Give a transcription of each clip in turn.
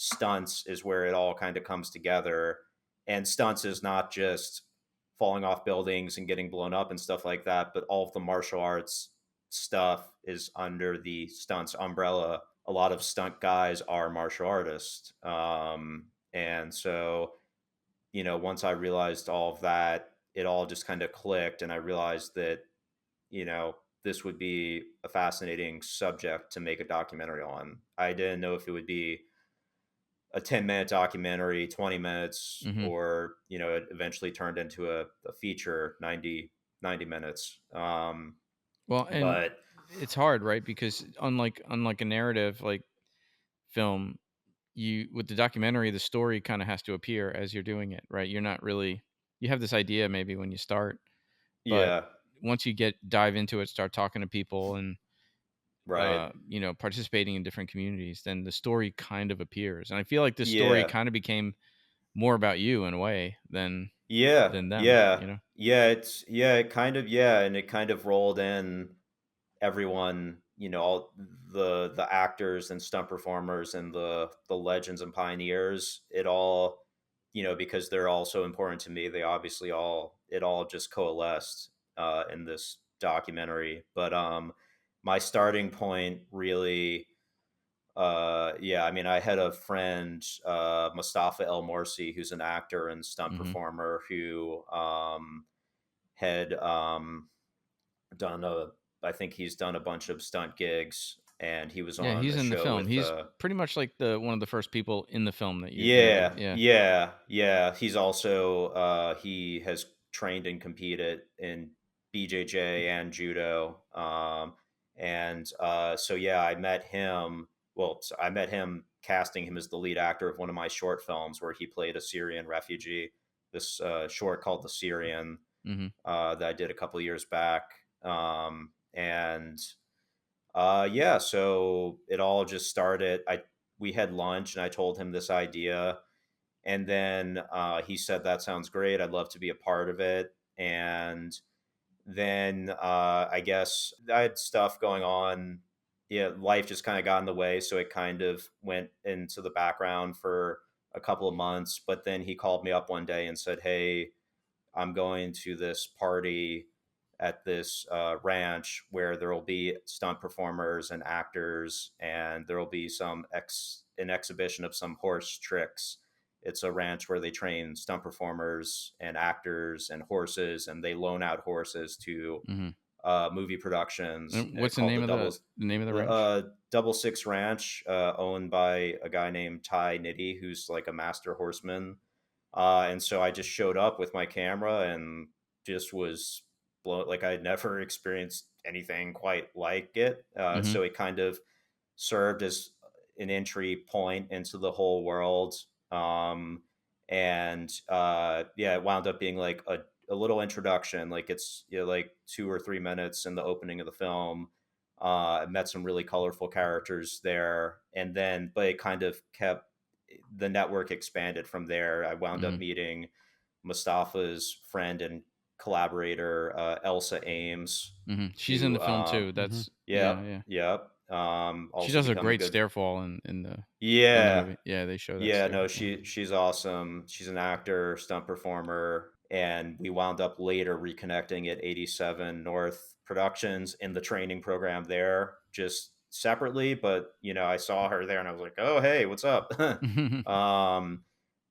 Stunts is where it all kind of comes together. And Stunts is not just falling off buildings and getting blown up and stuff like that, but all of the martial arts stuff is under the Stunts umbrella. A lot of stunt guys are martial artists. And so, once I realized all of that, it all just kind of clicked. And I realized that, this would be a fascinating subject to make a documentary on. I didn't know if it would be a 10-minute documentary, 20 minutes, Mm-hmm. or, it eventually turned into a feature, 90 minutes. Well, and But it's hard, right? Because unlike a narrative like film, you with the documentary, the story kind of has to appear as you're doing it, right? You're not really you have this idea maybe when you start, but yeah, once you dive into it, start talking to people and right. participating in different communities, then the story kind of appears. And I feel like this story Yeah. kind of became more about you in a way Yeah. than them, Yeah. Yeah. It kind of, and it kind of rolled in everyone, all the actors and stunt performers and the legends and pioneers, it all, because they're all so important to me, they obviously it all just coalesced in this documentary. But my starting point really, yeah, I mean, I had a friend, Mustafa El Morsi, who's an actor and stunt Mm-hmm. performer, who had done I think he's done a bunch of stunt gigs, and he was Yeah, on he's a in the show film. with, He's pretty much like the one of the first people in the film that you interviewed. yeah, Yeah. yeah, yeah. He's also, he has trained and competed in BJJ and judo. And so, yeah, I met him. Well, so I met him casting him as the lead actor of one of my short films where he played a Syrian refugee. This short called The Syrian, Mm-hmm. that I did a couple of years back. And yeah, so it all just started. We had lunch, and I told him this idea, and then he said, "That sounds great. I'd love to be a part of it." And then I guess I had stuff going on. Yeah, life just kind of got in the way, so it kind of went into the background for a couple of months. But then he called me up one day and said, "Hey, I'm going to this party at this ranch where there will be stunt performers and actors, and there will be an exhibition of some horse tricks. It's a ranch where they train stunt performers and actors and horses, and they loan out horses to Mm-hmm. movie productions, And what's the called name of the ranch? Double Six Ranch, owned by a guy named Ty Nitty, who's like a master horseman. And so I just showed up with my camera and just was blown. Like I had never experienced anything quite like it. Mm-hmm. So it kind of served as an entry point into the whole world. And yeah, it wound up being like a little introduction. Like it's, like 2 or 3 minutes in the opening of the film. I met some really colorful characters there. And then, but it kind of kept, the network expanded from there. I wound up Mm-hmm. meeting Mustafa's friend and collaborator, Elsa Ames, Mm-hmm. She's in who, the film too. Mm-hmm. That's yep, yeah. yep, She also does a become a great good, stair fall in the yeah, movie. Yeah, they show that yeah, stair. no, Yeah. she's awesome. She's an actor, stunt performer, and we wound up later reconnecting at 87 North Productions in the training program there, just separately. But I saw her there, and I was like, "Oh, hey, what's up?" um,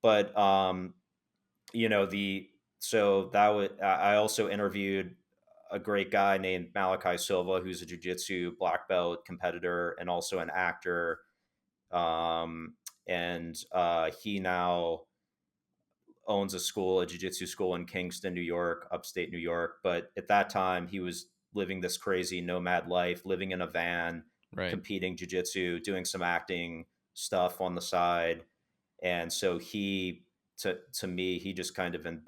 but the so that would I also interviewed a great guy named Malachi Silva, who's a jiu-jitsu black belt competitor and also an actor. And he now owns a jiu-jitsu school in Kingston, New York, upstate New York. But at that time, he was living this crazy nomad life, living in a van, Right. competing jiu-jitsu, doing some acting stuff on the side. And so to me, he just kind of in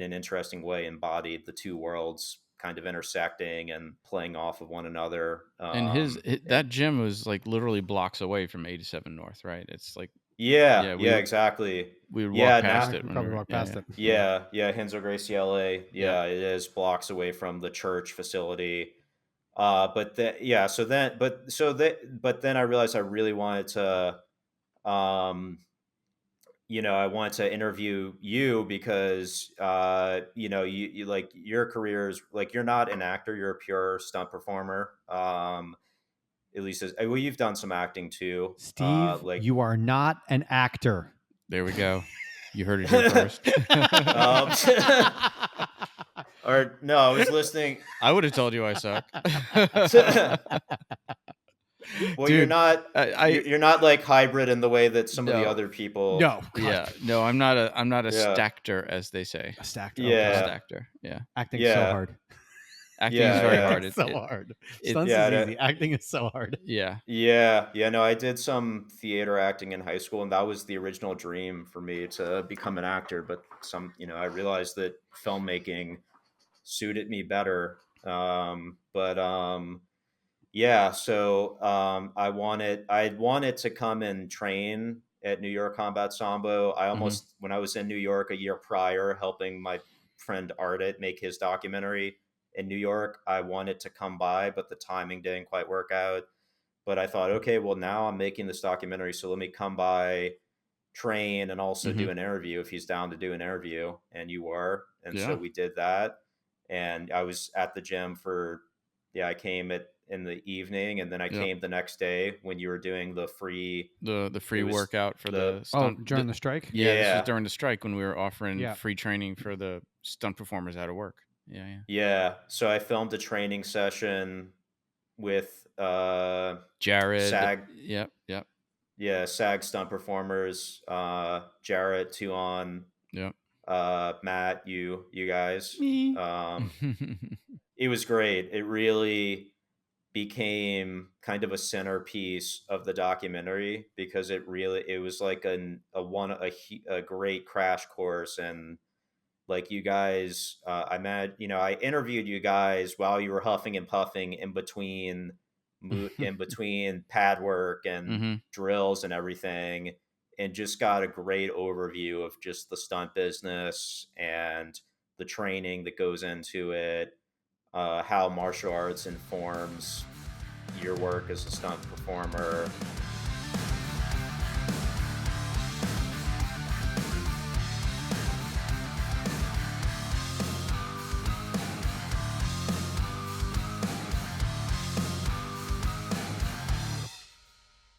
an interesting way, embodied the two worlds kind of intersecting and playing off of one another. And And that gym was like literally blocks away from 87 North, right? It's like yeah, yeah, yeah, exactly. we would walk Yeah, past Yeah, it we when we probably were walked past yeah. it. yeah, Hinzo Gracie LA. Yeah. Yeah, it is blocks away from the church facility. But then, yeah, so then I realized I really wanted to I want to interview you because, you like your career is like, you're not an actor, you're a pure stunt performer. At least well, you've done some acting too. Steve, Like, you are not an actor. There we go. You heard it here first. um, or no, I was listening. I would have told you I suck. Well, Dude, you're not like hybrid in the way that some of the No. other people. No, yeah, no, I'm not a Yeah. stackter, as they say. a stacked. Yeah. Okay. Stackter, yeah. Acting's so Yeah. hard. Acting Yeah, is very yeah. hard. It's so hard. it- Stunts yeah, is easy. Acting is so hard. Yeah, Yeah, no, I did some theater acting in high school, and that was the original dream for me to become an actor. But I realized that filmmaking suited me better. Yeah, so I wanted to come and train at New York Combat Sambo. I almost, when I was in New York a year prior, helping my friend Ardit make his documentary in New York, I wanted to come by, but the timing didn't quite work out. But I thought, okay, well, now I'm making this documentary, so let me come by, train, and also do an interview if he's down to do an interview. And you were. And so Yeah. we did that. And I was at the gym I came in the evening, and then I came the next day when you were doing the free workout for the stunt. During the strike? Yeah, this Yeah. was during the strike when we were offering Yeah. free training for the stunt performers out of work. Yeah. Yeah. So I filmed a training session with Jared. SAG. Yep. Yeah, SAG stunt performers, Jarrett, Tuon, Yep. Matt, you guys. Me. It was great. It really became kind of a centerpiece of the documentary because it was like a great crash course. And like, you guys, I interviewed you guys while you were huffing and puffing in between pad work and drills and everything, and just got a great overview of just the stunt business and the training that goes into it, how martial arts informs your work as a stunt performer.